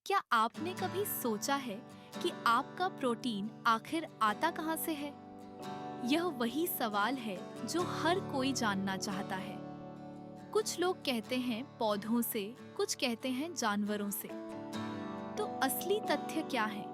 क्या आपने कभी सोचा है कि आपका प्रोटीन आखिर आता कहाँ से है? यह वही सवाल है जो हर कोई जानना चाहता है। कुछ लोग कहते हैं पौधों से, कुछ कहते हैं जानवरों से। तो असली तथ्य क्या है?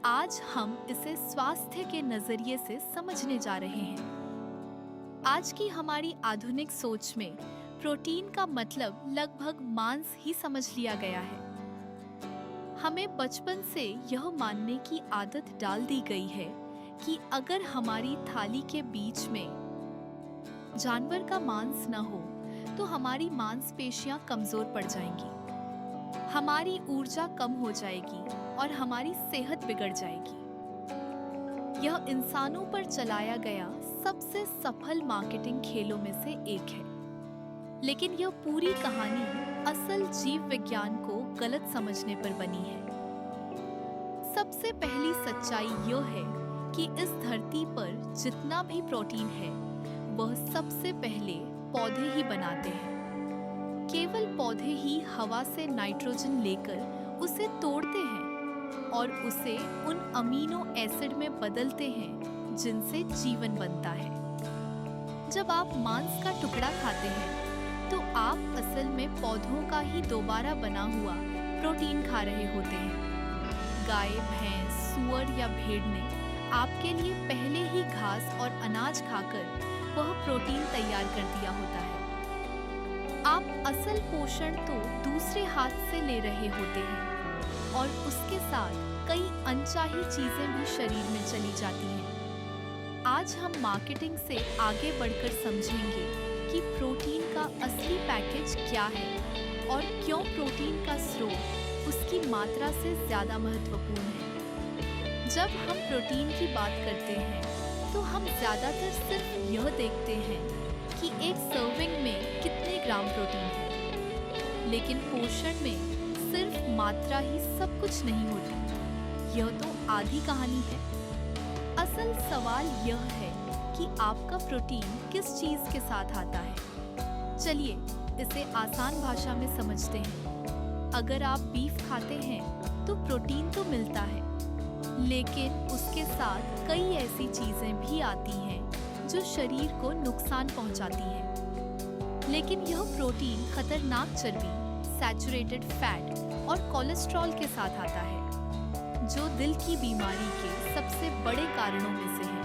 आज हम इसे स्वास्थ्य के नजरिए से समझने जा रहे हैं। आज की हमारी आधुनिक सोच में प्रोटीन का मतलब लगभग मांस ही समझ लिया गया है। हमें बचपन से यह मानने की आदत डाल दी गई है कि अगर हमारी थाली के बीच में जानवर का मांस न हो तो हमारी मांसपेशियां कमजोर पड़ जाएंगी, हमारी ऊर्जा कम हो जाएगी और हमारी सेहत बिगड़ जाएगी। यह इंसानों पर चलाया गया सबसे सफल मार्केटिंग खेलों में से एक है। लेकिन यह पूरी कहानी असल जीव विज्ञान को गलत समझने पर बनी है। सबसे पहली सच्चाई यह है कि इस धरती पर जितना भी प्रोटीन है वह सबसे पहले पौधे ही बनाते हैं। केवल पौधे ही हवा से नाइट्रोजन लेकर उसे तोड़ते हैं और उसे उन अमीनो एसिड में बदलते हैं जिनसे जीवन बनता है। जब आप मांस का टुकड़ा खाते हैं तो आप असल में पौधों का ही दोबारा बना हुआ प्रोटीन खा रहे होते हैं। गाय, भैंस, सूअर या भेड़ ने आपके लिए पहले ही घास और अनाज खाकर वह प्रोटीन तैयार कर दिया होता है। आप असल पोषण तो दूसरे हाथ से ले रहे होते हैं और उसके साथ कई अनचाही चीजें भी शरीर में चली जाती हैं। आज हम मार्केटिंग से आगे बढ़कर समझेंगे कि प्रोटीन का असली पैकेज क्या है और क्यों प्रोटीन का स्रोत उसकी मात्रा से ज्यादा महत्वपूर्ण है। जब हम प्रोटीन की बात करते हैं तो हम ज्यादातर सिर्फ यह देखते हैं कि एक सर्विंग में कितने ग्राम प्रोटीन है, लेकिन पोषण में सिर्फ मात्रा ही सब कुछ नहीं होती। यह तो आधी कहानी है। असल सवाल यह है कि आपका प्रोटीन किस चीज के साथ आता है। चलिए इसे आसान भाषा में समझते हैं। अगर आप बीफ खाते हैं तो प्रोटीन तो मिलता है, लेकिन उसके साथ कई ऐसी चीजें भी आती हैं जो शरीर को नुकसान पहुंचाती हैं। लेकिन यह प्रोटीन खतरनाक चर्बी, सैचुरेटेड फैट और कोलेस्ट्रॉल के साथ आता है, जो दिल की बीमारी के सबसे बड़े कारणों में से है।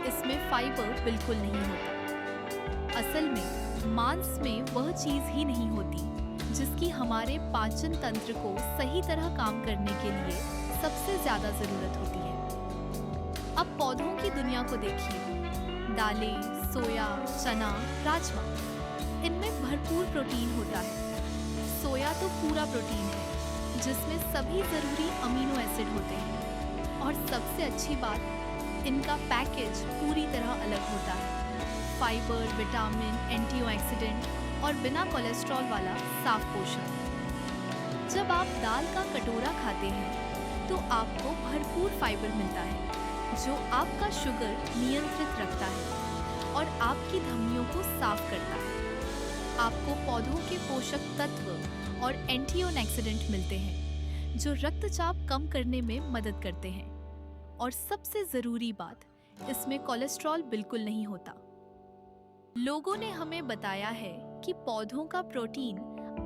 इसमें फाइबर बिल्कुल नहीं होता। असल में मांस में वह चीज ही नहीं होती जिसकी हमारे पाचन तंत्र को सही तरह काम करने के लिए सबसे ज्यादा जरूरत होती है। अब पौधों की दुनिया को देखिए। दालें, सोया, चना, राजमा, इनमें भरपूर प्रोटीन होता है। सोया तो पूरा प्रोटीन है जिसमें सभी जरूरी अमीनो एसिड होते हैं और सबसे अच्छी बात, इनका पैकेज पूरी तरह अलग होता है। फाइबर, विटामिन, एंटीऑक्सीडेंट और बिना कोलेस्ट्रॉल वाला साफ पोषण। जब आप दाल का कटोरा खाते हैं तो आपको भरपूर फाइबर मिलता है जो आपका शुगर नियंत्रित रखता है और आपकी धमनियों को साफ करता है। आपको पौधों के पोषक तत्व और एंटीऑक्सीडेंट मिलते हैं जो रक्तचाप कम करने में मदद करते हैं। और सबसे जरूरी बात, इसमें कोलेस्ट्रॉल बिल्कुल नहीं होता। लोगों ने हमें बताया है कि पौधों का प्रोटीन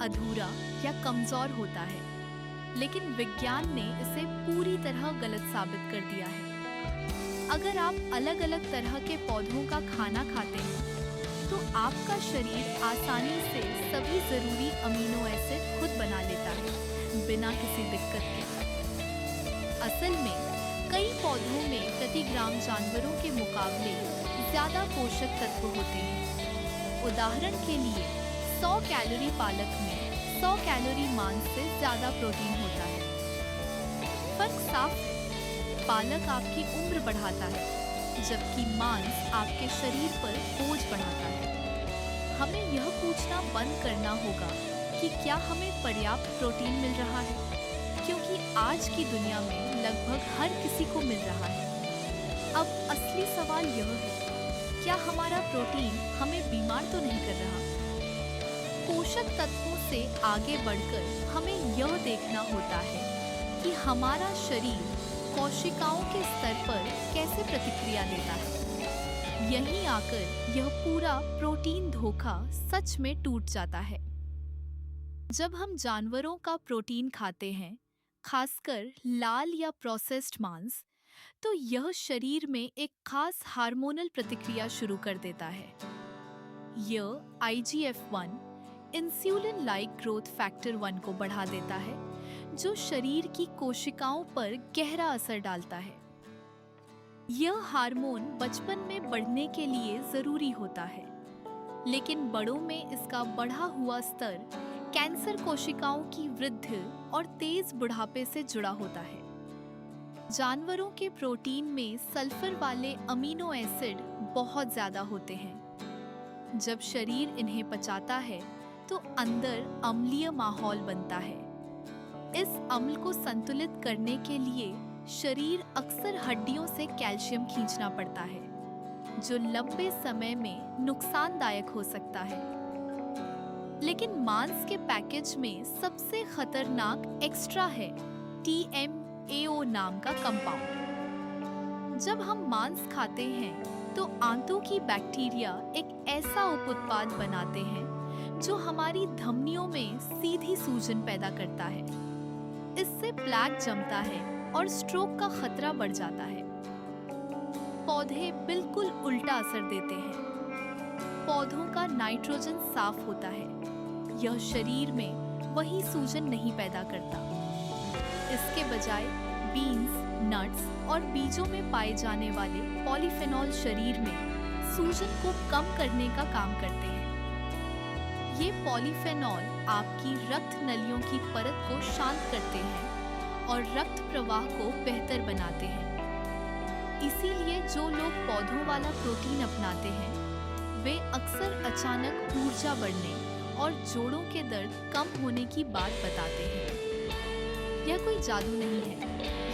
अधूरा या कमजोर होता है, लेकिन विज्ञान ने इसे पूरी तरह गलत साबित कर दिया है। अगर आप अलग अलग तरह के पौधों का खाना खाते हैं तो आपका शरीर आसानी से सभी जरूरी अमीनो एसिड खुद बना लेता है बिना किसी दिक्कत के। असल में कई पौधों में प्रति ग्राम जानवरों के मुकाबले ज्यादा पोषक तत्व होते हैं। उदाहरण के लिए 100 कैलोरी पालक में 100 कैलोरी मांस से ज्यादा प्रोटीन होता है। फर्क साफ है, पालक आपकी उम्र बढ़ाता है जबकि मांस आपके शरीर पर बोझ बढ़ाता है। हमें यह पूछना बंद करना होगा कि क्या हमें पर्याप्त प्रोटीन मिल रहा है, क्योंकि आज की दुनिया में लगभग हर किसी को मिल रहा है। अब असली सवाल यह है, क्या हमारा प्रोटीन हमें बीमार तो नहीं कर रहा? पोषक तत्वों से आगे बढ़कर हमें यह देखना होता है कि हमारा शरीर कोशिकाओं के स्तर पर कैसे प्रतिक्रिया देता है। यहीं आकर यह पूरा प्रोटीन धोखा सच में टूट जाता है। जब हम जानवरों का प्रोटीन खाते हैं, खासकर लाल या प्रोसेस्ड मांस, तो यह शरीर में एक खास हार्मोनल प्रतिक्रिया शुरू कर देता है। यह IGF-1 insulin like growth factor 1 को बढ़ा देता है, जो शरीर की कोशिकाओं पर गहरा असर डालता है। यह हार्मोन बचपन में बढ़ने के लिए जरूरी होता है, लेकिन बड़ों में इसका बढ़ा हुआ स्तर कैंसर कोशिकाओं की वृद्धि और तेज बुढ़ापे से जुड़ा होता है। जानवरों के प्रोटीन में सल्फर वाले अमीनो एसिड बहुत ज्यादा होते हैं। जब शरीर इन्हें पचाता है तो अंदर अम्लीय माहौल बनता है। इस अम्ल को संतुलित करने के लिए शरीर अक्सर हड्डियों से कैल्शियम खींचना पड़ता है, जो लंबे समय में नुकसानदायक हो सकता है। लेकिन मांस के पैकेज में सबसे खतरनाक एक्स्ट्रा है TMAO नाम का कंपाउंड। जब हम मांस खाते हैं तो आंतों की बैक्टीरिया एक ऐसा उप उत्पाद बनाते हैं जो हमारी धमनियों में सीधी सूजन पैदा करता है। इससे प्लेक जमता है और स्ट्रोक का खतरा बढ़ जाता है। पौधे बिल्कुल उल्टा असर देते हैं। पौधों का नाइट्रोजन साफ होता है। यह शरीर में वही सूजन नहीं पैदा करता। इसके बजाय बीन्स, नट्स और बीजों में पाए जाने वाले पॉलीफेनॉल शरीर में सूजन को कम करने का काम करते हैं। ये पॉलीफेनॉल आपकी रक्त नलियों की परत को शांत करते हैं और रक्त प्रवाह को बेहतर बनाते हैं। इसीलिए जो लोग पौधों वाला प्रोटीन अपनाते हैं, वे अक्सर अचानक ऊर्जा बढ़ने और जोड़ों के दर्द कम होने की बात बताते हैं। यह कोई जादू नहीं है,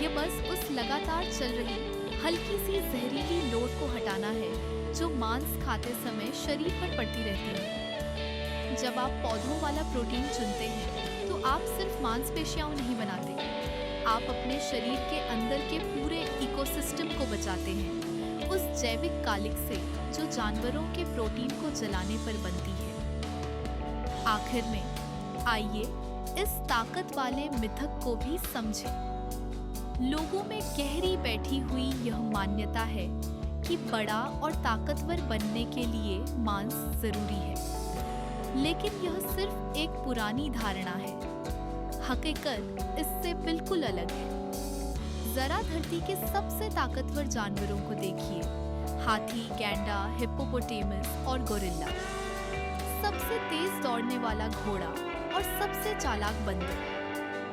यह बस उस लगातार चल रही हल्की सी जहरीली लोड को हटाना है जो मांस खाते समय शरीर पर पड़ती रहती है। जब आप पौधों वाला प्रोटीन चुनते हैं तो आप सिर्फ मांसपेशियां नहीं बनाते, आप अपने शरीर के अंदर के पूरे इकोसिस्टम को बचाते हैं, उस जैविक कालिक से जो जानवरों के प्रोटीन को जलाने पर बनती है। आखिर में आइए इस ताकत वाले मिथक को भी समझें। लोगों में गहरी बैठी हुई यह मान्यता है कि बड़ा और ताकतवर बनने के लिए मांस जरूरी है, लेकिन यह सिर्फ एक पुरानी धारणा है। हकीकत इससे बिल्कुल अलग है। जरा धरती के सबसे ताकतवर जानवरों को देखिए, हाथी, गैंडा, हिप्पोपोटेमस और गोरिल्ला। सबसे तेज दौड़ने वाला घोड़ा और सबसे चालाक बंदर।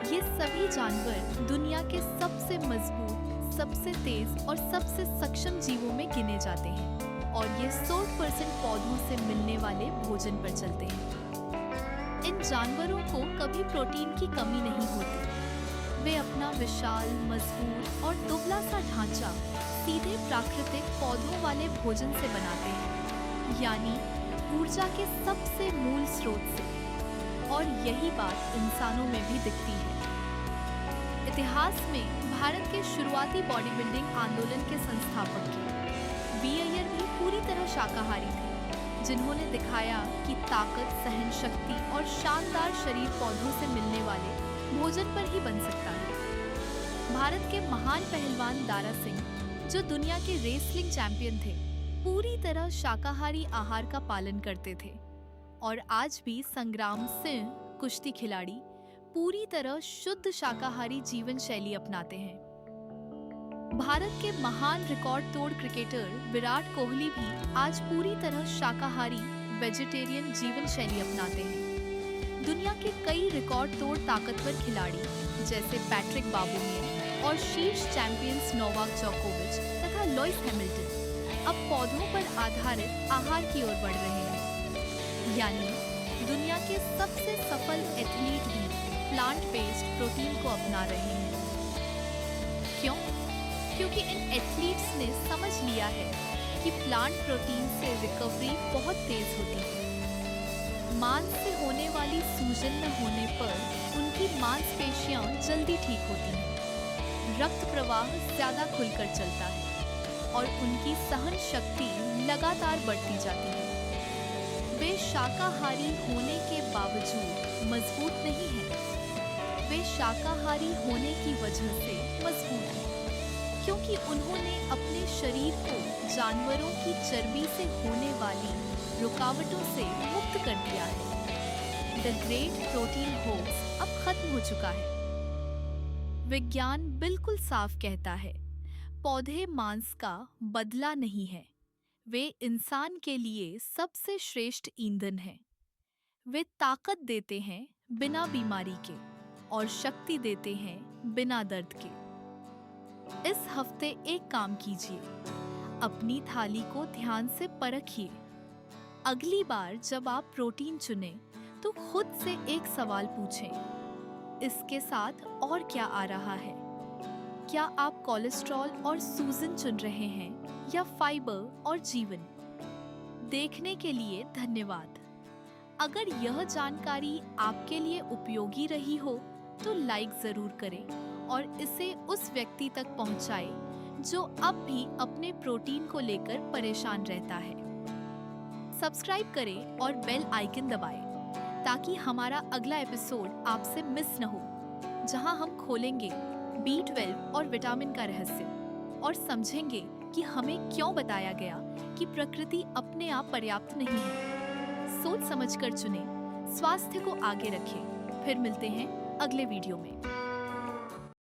ये सभी जानवर दुनिया के सबसे मजबूत, सबसे तेज और सबसे सक्षम जीवों में गिने जाते हैं, और ये 100% पौधों से मिलने वाले भोजन पर चलते हैं। इन जानवरों को कभी प्रोटीन की कमी नहीं होती। वे अपना विशाल, मजबूत और दुबला सा ढांचा सीधे प्राकृतिक पौधों वाले भोजन से बनाते हैं, यानी ऊर्जा के सबसे मूल स्रोत से। और यही बात इंसानों में भी दिखती है। इतिहास में भारत के शुरुआती बॉडी बिल्डिंग आंदोलन के संस्थापक वी अय्यर भी पूरी तरह शाकाहारी थे, जिन्होंने दिखाया कि ताकत, सहन शक्ति और शानदार शरीर पौधों से मिलने वाले भोजन पर ही बन सकता है। भारत के महान पहलवान दारा सिंह, जो दुनिया के रेसलिंग चैंपियन थे, पूरी तरह शाकाहारी आहार का पालन करते थे। और आज भी संग्राम सिंह, कुश्ती खिलाड़ी, पूरी तरह शुद्ध शाकाहारी जीवन शैली अपनाते हैं। भारत के महान रिकॉर्ड तोड़ क्रिकेटर विराट कोहली भी आज पूरी तरह शाकाहारी वेजिटेरियन जीवन शैली अपनाते हैं। दुनिया के कई रिकॉर्ड तोड़ ताकतवर खिलाड़ी जैसे पैट्रिक बाबूमियन और शीर्ष चैंपियंस नोवाक जोकोविच तथा लुइस हैमिल्टन अब पौधों पर आधारित आहार की ओर बढ़ रहे हैं। यानी दुनिया के सबसे सफल एथलीट भी प्लांट बेस्ड प्रोटीन को अपना रहे हैं। क्यों? क्योंकि इन एथलीट्स ने समझ लिया है कि प्लांट प्रोटीन से रिकवरी बहुत तेज होती है। मांस से होने वाली सूजन न होने पर उनकी मांसपेशियां जल्दी ठीक होती हैं, रक्त प्रवाह ज्यादा खुलकर चलता है और उनकी सहन शक्ति लगातार बढ़ती जाती है। वे शाकाहारी होने के बावजूद मजबूत नहीं हैं। वे शाकाहारी होने की वजह से मजबूत हैं, क्योंकि उन्होंने अपने शरीर को जानवरों की चर्बी से होने वाली रुकावटों से मुक्त कर दिया है। द ग्रेट प्रोटीन होक्स अब खत्म हो चुका है। विज्ञान बिल्कुल साफ कहता है, पौधे मांस का बदला नहीं है। वे इंसान के लिए सबसे श्रेष्ठ ईंधन हैं। वे ताकत देते हैं बिना बीमारी के और शक्ति देते हैं बिना दर्द के। इस हफ्ते एक काम कीजिए, अपनी थाली को ध्यान से परखिए। अगली बार जब आप प्रोटीन चुनें तो खुद से एक सवाल पूछें, इसके साथ और क्या आ रहा है? क्या आप कोलेस्ट्रॉल और सूजन चुन रहे हैं या फाइबर और जीवन? देखने के लिए धन्यवाद। अगर यह जानकारी आपके लिए उपयोगी रही हो तो लाइक जरूर करें और इसे उस व्यक्ति तक पहुंचाएं जो अब भी अपने प्रोटीन को लेकर परेशान रहता है। सब्सक्राइब करें और बेल आइकन दबाएं ताकि हमारा अगला एपिसोड आपसे मिस न हो, जहां हम खोलेंगे B12 और विटामिन का रहस्य और समझेंगे कि हमें क्यों बताया गया कि प्रकृति अपने आप पर्याप्त नहीं है। सोच समझकर चुनें, स्वास्थ्य को आगे रखें। फिर मिलते हैं अगले वीडियो में।